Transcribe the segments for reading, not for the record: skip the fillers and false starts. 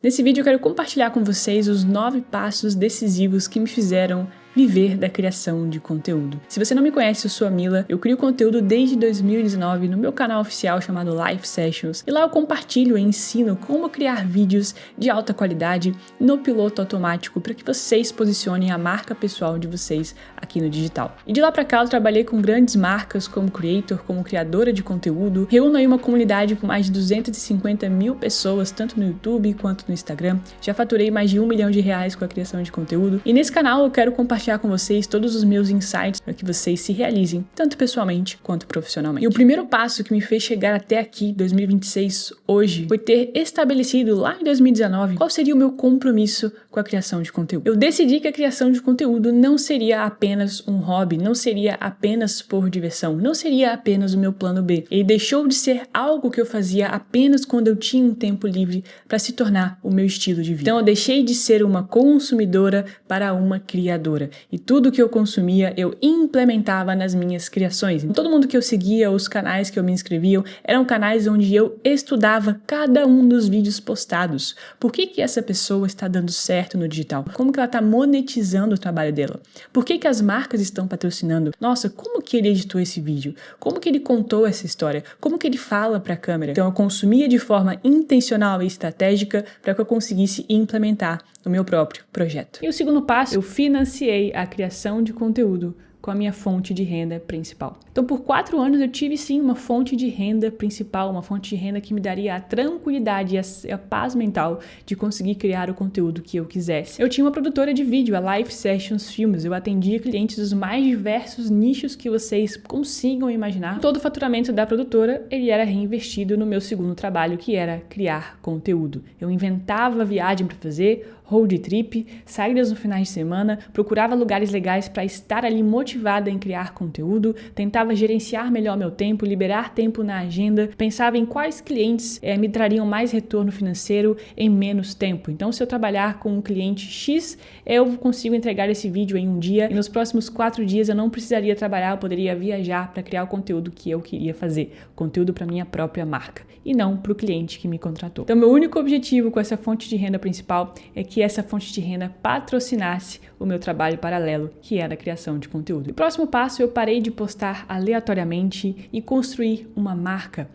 Nesse vídeo eu quero compartilhar com vocês os 9 passos decisivos que me fizeram viver da criação de conteúdo. Se você não me conhece, eu sou a Mila, eu crio conteúdo desde 2019 no meu canal oficial chamado Life Sessions, e lá eu compartilho e ensino como criar vídeos de alta qualidade no piloto automático para que vocês posicionem a marca pessoal de vocês aqui no digital. E de lá para cá eu trabalhei com grandes marcas como creator, como criadora de conteúdo, reúno aí uma comunidade com mais de 250 mil pessoas, tanto no YouTube quanto no Instagram, já faturei mais de R$1 milhão com a criação de conteúdo, e nesse canal eu quero compartilhar com vocês todos os meus insights para que vocês se realizem, tanto pessoalmente quanto profissionalmente. E o primeiro passo que me fez chegar até aqui, 2026, hoje, foi ter estabelecido lá em 2019 qual seria o meu compromisso com a criação de conteúdo. Eu decidi que a criação de conteúdo não seria apenas um hobby, não seria apenas por diversão, não seria apenas o meu plano B. Ele deixou de ser algo que eu fazia apenas quando eu tinha um tempo livre para se tornar o meu estilo de vida. Então eu deixei de ser uma consumidora para uma criadora. E tudo que eu consumia, eu implementava nas minhas criações. Todo mundo que eu seguia, os canais que eu me inscrevia, eram canais onde eu estudava cada um dos vídeos postados. Por que essa pessoa está dando certo no digital? Como que ela está monetizando o trabalho dela? Por que as marcas estão patrocinando? Nossa, como que ele editou esse vídeo? Como que ele contou essa história? Como que ele fala para a câmera? Então eu consumia de forma intencional e estratégica para que eu conseguisse implementar no meu próprio projeto. E o segundo passo, eu financiei a criação de conteúdo com a minha fonte de renda principal. Então, por 4 anos eu tive sim uma fonte de renda principal, uma fonte de renda que me daria a tranquilidade e a paz mental de conseguir criar o conteúdo que eu quisesse. Eu tinha uma produtora de vídeo, a Life Sessions Filmes. Eu atendia clientes dos mais diversos nichos que vocês consigam imaginar. Todo o faturamento da produtora, ele era reinvestido no meu segundo trabalho, que era criar conteúdo. Eu inventava viagem para fazer, road trip, saídas no finais de semana, procurava lugares legais para estar ali motivada em criar conteúdo, tentava gerenciar melhor meu tempo, liberar tempo na agenda, pensava em quais clientes me trariam mais retorno financeiro em menos tempo. Então, se eu trabalhar com um cliente X, eu consigo entregar esse vídeo em um dia, e nos próximos 4 dias eu não precisaria trabalhar, eu poderia viajar para criar o conteúdo que eu queria fazer, conteúdo para minha própria marca, e não para o cliente que me contratou. Então, meu único objetivo com essa fonte de renda principal é que essa fonte de renda patrocinasse o meu trabalho paralelo, que era a criação de conteúdo. O próximo passo, eu parei de postar aleatoriamente e construir uma marca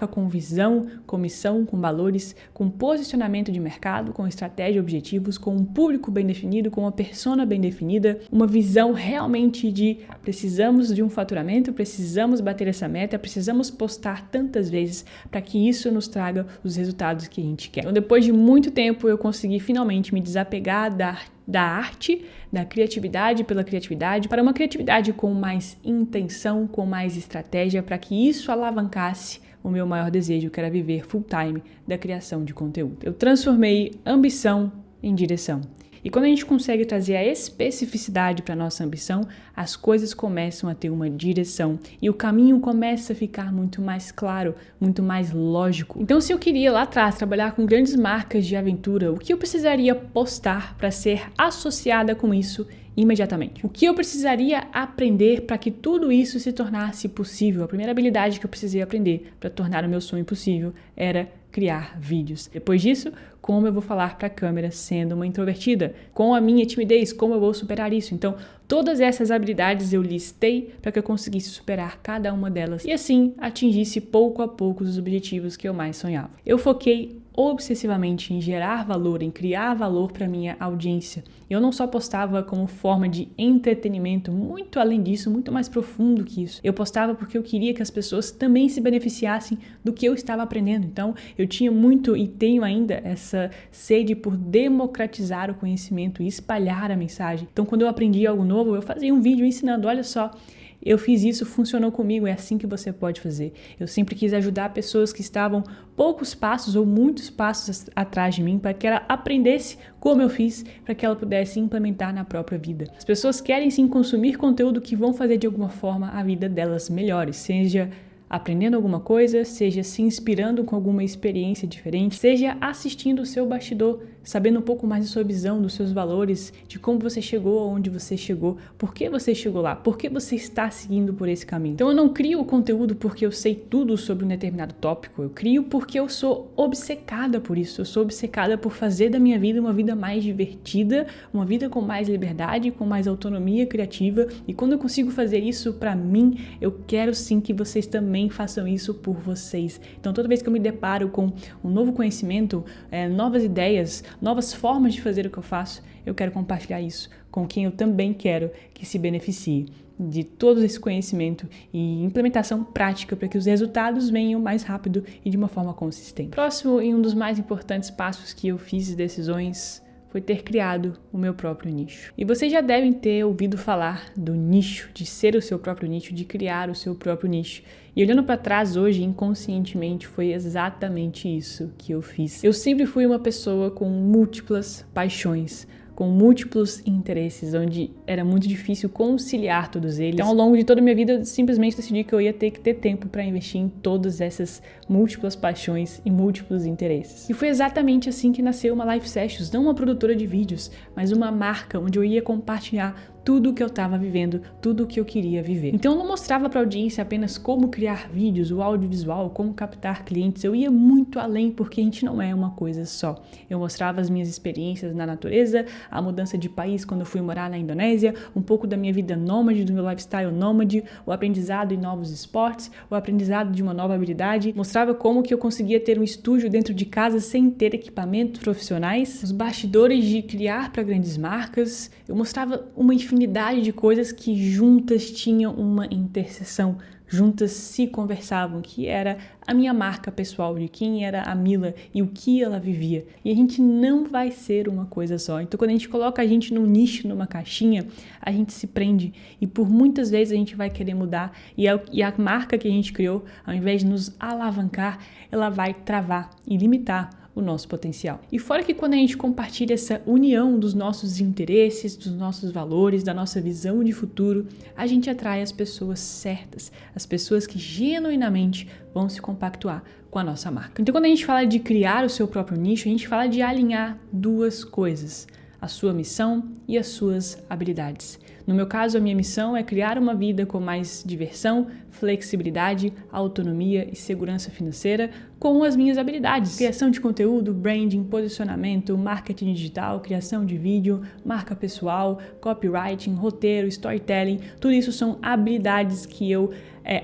com visão, com missão, com valores, com posicionamento de mercado, com estratégia e objetivos, com um público bem definido, com uma persona bem definida, uma visão realmente de precisamos de um faturamento, precisamos bater essa meta, precisamos postar tantas vezes para que isso nos traga os resultados que a gente quer. Então, depois de muito tempo, eu consegui finalmente me desapegar da arte, da criatividade pela criatividade, para uma criatividade com mais intenção, com mais estratégia, para que isso alavancasse o meu maior desejo, que era viver full time da criação de conteúdo. Eu transformei ambição em direção. E quando a gente consegue trazer a especificidade para a nossa ambição, as coisas começam a ter uma direção e o caminho começa a ficar muito mais claro, muito mais lógico. Então, se eu queria lá atrás trabalhar com grandes marcas de aventura, o que eu precisaria postar para ser associada com isso imediatamente? O que eu precisaria aprender para que tudo isso se tornasse possível? A primeira habilidade que eu precisei aprender para tornar o meu sonho possível era criar vídeos. Depois disso, como eu vou falar para a câmera sendo uma introvertida? Com a minha timidez, como eu vou superar isso? Então, todas essas habilidades eu listei para que eu conseguisse superar cada uma delas e assim atingisse pouco a pouco os objetivos que eu mais sonhava. Eu foquei obsessivamente em gerar valor, em criar valor para minha audiência. Eu não só postava como forma de entretenimento, muito além disso, muito mais profundo que isso. Eu postava porque eu queria que as pessoas também se beneficiassem do que eu estava aprendendo. Então, eu tinha muito e tenho ainda essa sede por democratizar o conhecimento e espalhar a mensagem. Então, quando eu aprendi algo novo, eu fazia um vídeo ensinando, olha só, eu fiz isso, funcionou comigo, é assim que você pode fazer. Eu sempre quis ajudar pessoas que estavam poucos passos ou muitos passos atrás de mim para que ela aprendesse como eu fiz, para que ela pudesse implementar na própria vida. As pessoas querem sim consumir conteúdo que vão fazer de alguma forma a vida delas melhores, seja aprendendo alguma coisa, seja se inspirando com alguma experiência diferente, seja assistindo o seu bastidor, sabendo um pouco mais da sua visão, dos seus valores, de como você chegou aonde você chegou, por que você chegou lá, por que você está seguindo por esse caminho. Então eu não crio o conteúdo porque eu sei tudo sobre um determinado tópico, eu crio porque eu sou obcecada por isso, eu sou obcecada por fazer da minha vida uma vida mais divertida, uma vida com mais liberdade, com mais autonomia criativa, e quando eu consigo fazer isso pra mim, eu quero sim que vocês também façam isso por vocês. Então toda vez que eu me deparo com um novo conhecimento, novas ideias, novas formas de fazer o que eu faço, eu quero compartilhar isso com quem eu também quero que se beneficie de todo esse conhecimento e implementação prática para que os resultados venham mais rápido e de uma forma consistente. Próximo e um dos mais importantes passos que eu fiz de decisões foi ter criado o meu próprio nicho. E vocês já devem ter ouvido falar do nicho, de ser o seu próprio nicho, de criar o seu próprio nicho. E olhando para trás hoje, inconscientemente, foi exatamente isso que eu fiz. Eu sempre fui uma pessoa com múltiplas paixões, com múltiplos interesses, onde era muito difícil conciliar todos eles. Então, ao longo de toda a minha vida, eu simplesmente decidi que eu ia ter que ter tempo para investir em todas essas múltiplas paixões e múltiplos interesses. E foi exatamente assim que nasceu uma Life Sessions, não uma produtora de vídeos, mas uma marca onde eu ia compartilhar tudo o que eu estava vivendo, tudo o que eu queria viver. Então eu não mostrava para a audiência apenas como criar vídeos, o audiovisual, como captar clientes, eu ia muito além porque a gente não é uma coisa só. Eu mostrava as minhas experiências na natureza, a mudança de país quando eu fui morar na Indonésia, um pouco da minha vida nômade, do meu lifestyle nômade, o aprendizado em novos esportes, o aprendizado de uma nova habilidade, mostrava como que eu conseguia ter um estúdio dentro de casa sem ter equipamentos profissionais, os bastidores de criar para grandes marcas, eu mostrava uma infinidade de coisas que juntas tinham uma interseção, juntas se conversavam, que era a minha marca pessoal, de quem era a Mila e o que ela vivia. E a gente não vai ser uma coisa só. Então, quando a gente coloca a gente num nicho, numa caixinha, a gente se prende e por muitas vezes a gente vai querer mudar e a marca que a gente criou, ao invés de nos alavancar, ela vai travar e limitar o nosso potencial. E fora que quando a gente compartilha essa união dos nossos interesses, dos nossos valores, da nossa visão de futuro, a gente atrai as pessoas certas, as pessoas que genuinamente vão se compactuar com a nossa marca. Então, quando a gente fala de criar o seu próprio nicho, a gente fala de alinhar duas coisas: a sua missão e as suas habilidades. No meu caso, a minha missão é criar uma vida com mais diversão, flexibilidade, autonomia e segurança financeira com as minhas habilidades. Criação de conteúdo, branding, posicionamento, marketing digital, criação de vídeo, marca pessoal, copywriting, roteiro, storytelling. Tudo isso são habilidades que eu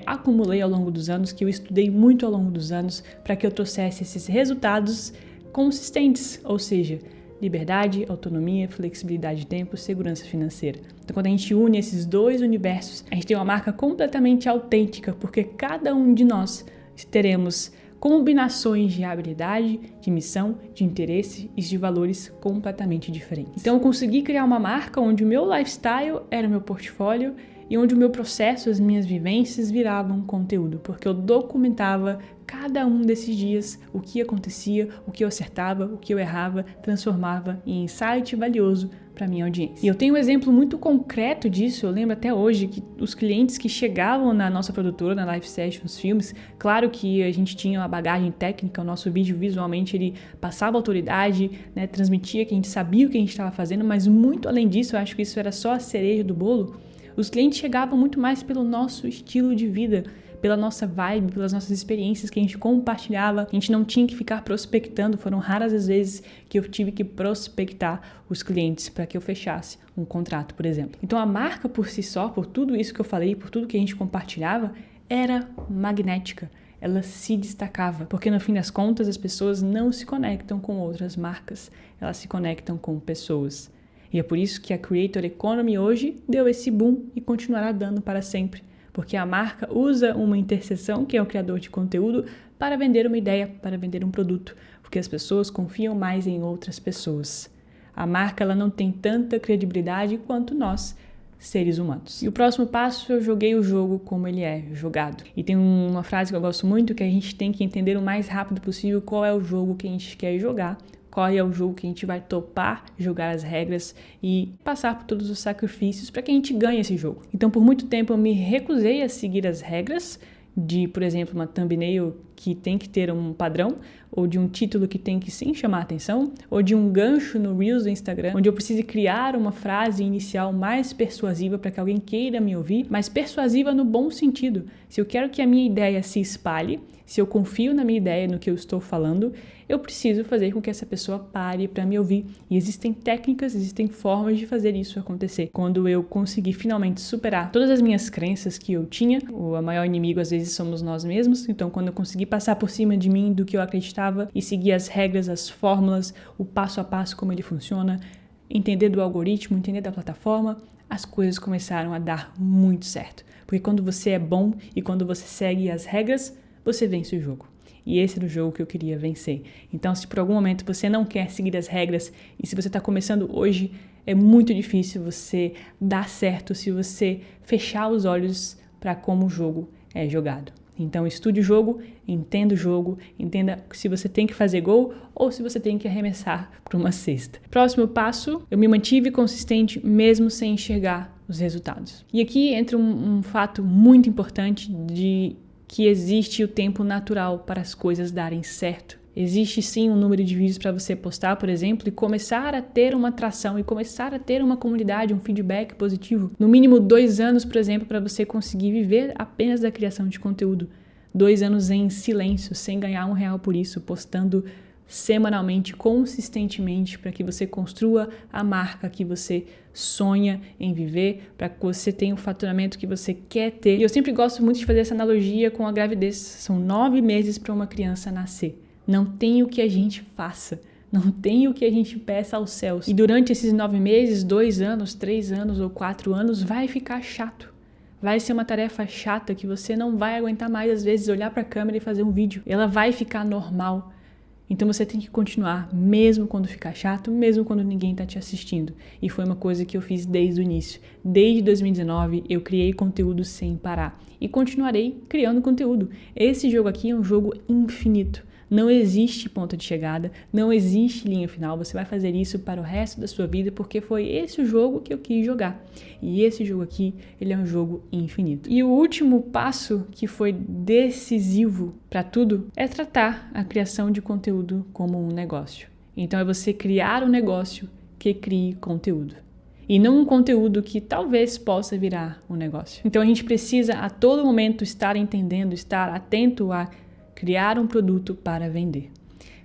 acumulei ao longo dos anos, que eu estudei muito ao longo dos anos para que eu trouxesse esses resultados consistentes, ou seja, liberdade, autonomia, flexibilidade de tempo, segurança financeira. Então, quando a gente une esses dois universos, a gente tem uma marca completamente autêntica, porque cada um de nós teremos combinações de habilidade, de missão, de interesse e de valores completamente diferentes. Então, eu consegui criar uma marca onde o meu lifestyle era o meu portfólio e onde o meu processo, as minhas vivências viravam conteúdo, porque eu documentava cada um desses dias, o que acontecia, o que eu acertava, o que eu errava, transformava em insight valioso para minha audiência. E eu tenho um exemplo muito concreto disso, eu lembro até hoje que os clientes que chegavam na nossa produtora, na Life Sessions Filmes, claro que a gente tinha uma bagagem técnica, o nosso vídeo visualmente ele passava autoridade, né, transmitia que a gente sabia o que a gente estava fazendo, mas muito além disso, eu acho que isso era só a cereja do bolo. Os clientes chegavam muito mais pelo nosso estilo de vida, pela nossa vibe, pelas nossas experiências que a gente compartilhava. A gente não tinha que ficar prospectando, foram raras as vezes que eu tive que prospectar os clientes para que eu fechasse um contrato, por exemplo. Então a marca por si só, por tudo isso que eu falei, por tudo que a gente compartilhava, era magnética. Ela se destacava, porque no fim das contas as pessoas não se conectam com outras marcas, elas se conectam com pessoas. E é por isso que a Creator Economy hoje deu esse boom e continuará dando para sempre. Porque a marca usa uma interseção, que é o criador de conteúdo, para vender uma ideia, para vender um produto. Porque as pessoas confiam mais em outras pessoas. A marca ela não tem tanta credibilidade quanto nós, seres humanos. E o próximo passo, eu joguei o jogo como ele é jogado. E tem uma frase que eu gosto muito, que a gente tem que entender o mais rápido possível qual é o jogo que a gente quer jogar, qual é o jogo que a gente vai topar jogar as regras e passar por todos os sacrifícios para que a gente ganhe esse jogo. Então, por muito tempo eu me recusei a seguir as regras, de, por exemplo, uma thumbnail que tem que ter um padrão, ou de um título que tem que sim chamar a atenção, ou de um gancho no Reels do Instagram, onde eu preciso criar uma frase inicial mais persuasiva para que alguém queira me ouvir, mas persuasiva no bom sentido. Se eu quero que a minha ideia se espalhe, se eu confio na minha ideia, no que eu estou falando, eu preciso fazer com que essa pessoa pare para me ouvir. E existem técnicas, existem formas de fazer isso acontecer. Quando eu conseguir finalmente superar todas as minhas crenças que eu tinha, o maior inimigo às vezes somos nós mesmos, então quando eu conseguir passar por cima de mim do que eu acreditava e seguir as regras, as fórmulas, o passo a passo como ele funciona, entender do algoritmo, entender da plataforma, as coisas começaram a dar muito certo. Porque quando você é bom e quando você segue as regras, você vence o jogo. E esse era o jogo que eu queria vencer. Então, se por algum momento você não quer seguir as regras e se você está começando hoje, é muito difícil você dar certo se você fechar os olhos para como o jogo é jogado. Então, estude o jogo, entenda se você tem que fazer gol ou se você tem que arremessar para uma cesta. Próximo passo, eu me mantive consistente mesmo sem enxergar os resultados. E aqui entra um fato muito importante de que existe o tempo natural para as coisas darem certo. Existe sim um número de vídeos para você postar, por exemplo, e começar a ter uma atração e começar a ter uma comunidade, um feedback positivo. No mínimo 2 anos, por exemplo, para você conseguir viver apenas da criação de conteúdo. 2 anos em silêncio, sem ganhar R$1 por isso, postando semanalmente, consistentemente, para que você construa a marca que você sonha em viver, para que você tenha o faturamento que você quer ter. E eu sempre gosto muito de fazer essa analogia com a gravidez. São 9 meses para uma criança nascer. Não tem o que a gente faça, não tem o que a gente peça aos céus. E durante esses 9 meses, 2 anos, 3 anos ou 4 anos, vai ficar chato. Vai ser uma tarefa chata que você não vai aguentar mais, às vezes, olhar para a câmera e fazer um vídeo. Ela vai ficar normal. Então você tem que continuar, mesmo quando ficar chato, mesmo quando ninguém está te assistindo. E foi uma coisa que eu fiz desde o início. Desde 2019 eu criei conteúdo sem parar. E continuarei criando conteúdo. Esse jogo aqui é um jogo infinito. Não existe ponto de chegada, não existe linha final. Você vai fazer isso para o resto da sua vida porque foi esse o jogo que eu quis jogar. E esse jogo aqui, ele é um jogo infinito. E o último passo que foi decisivo para tudo é tratar a criação de conteúdo como um negócio. Então é você criar um negócio que crie conteúdo. E não um conteúdo que talvez possa virar um negócio. Então a gente precisa a todo momento estar entendendo, estar atento a criar um produto para vender.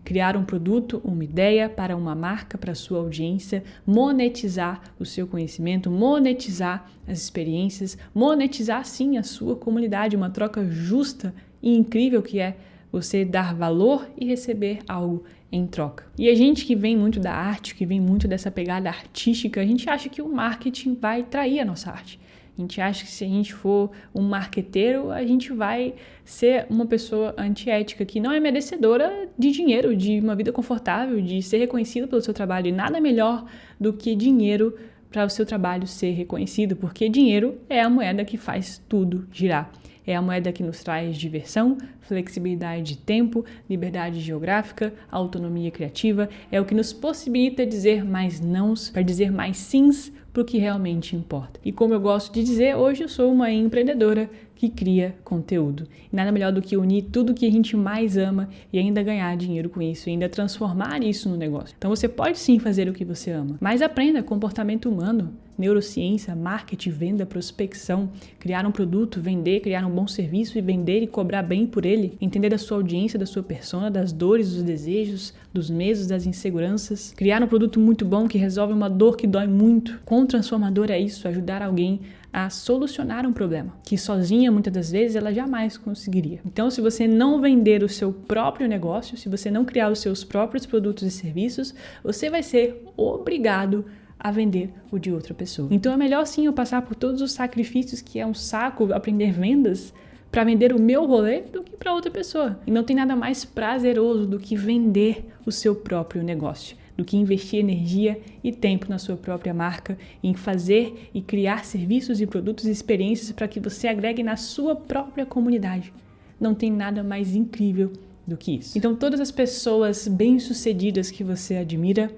Criar um produto, uma ideia para uma marca, para a sua audiência, monetizar o seu conhecimento, monetizar as experiências, monetizar sim a sua comunidade, uma troca justa e incrível que é você dar valor e receber algo em troca. E a gente que vem muito da arte, que vem muito dessa pegada artística, a gente acha que o marketing vai trair a nossa arte. A gente acha que se a gente for um marqueteiro, a gente vai ser uma pessoa antiética, que não é merecedora de dinheiro, de uma vida confortável, de ser reconhecido pelo seu trabalho. E nada melhor do que dinheiro para o seu trabalho ser reconhecido, porque dinheiro é a moeda que faz tudo girar. É a moeda que nos traz diversão, flexibilidade de tempo, liberdade geográfica, autonomia criativa. É o que nos possibilita dizer mais nãos para dizer mais sims para o que realmente importa. E como eu gosto de dizer, hoje eu sou uma empreendedora que cria conteúdo. E nada melhor do que unir tudo que a gente mais ama e ainda ganhar dinheiro com isso, e ainda transformar isso no negócio. Então você pode sim fazer o que você ama, mas aprenda comportamento humano, neurociência, marketing, venda, prospecção, criar um produto, vender, criar um bom serviço e vender e cobrar bem por ele, entender da sua audiência, da sua persona, das dores, dos desejos, dos medos, das inseguranças, criar um produto muito bom que resolve uma dor que dói muito. Quão transformador é isso, ajudar alguém a solucionar um problema, que sozinha, muitas das vezes, ela jamais conseguiria. Então, se você não vender o seu próprio negócio, se você não criar os seus próprios produtos e serviços, você vai ser obrigado a vender o de outra pessoa. Então, é melhor sim eu passar por todos os sacrifícios que é um saco aprender vendas para vender o meu rolê do que para outra pessoa. E não tem nada mais prazeroso do que vender o seu próprio negócio, do que investir energia e tempo na sua própria marca, em fazer e criar serviços e produtos e experiências para que você agregue na sua própria comunidade. Não tem nada mais incrível do que isso. Então, todas as pessoas bem-sucedidas que você admira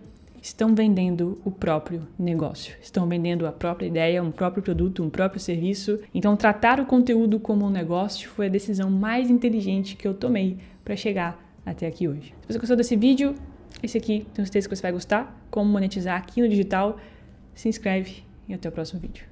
estão vendendo o próprio negócio, estão vendendo a própria ideia, um próprio produto, um próprio serviço. Então, tratar o conteúdo como um negócio foi a decisão mais inteligente que eu tomei para chegar até aqui hoje. Se você gostou desse vídeo, esse aqui, tenho certeza que você vai gostar, como monetizar aqui no digital, se inscreve e até o próximo vídeo.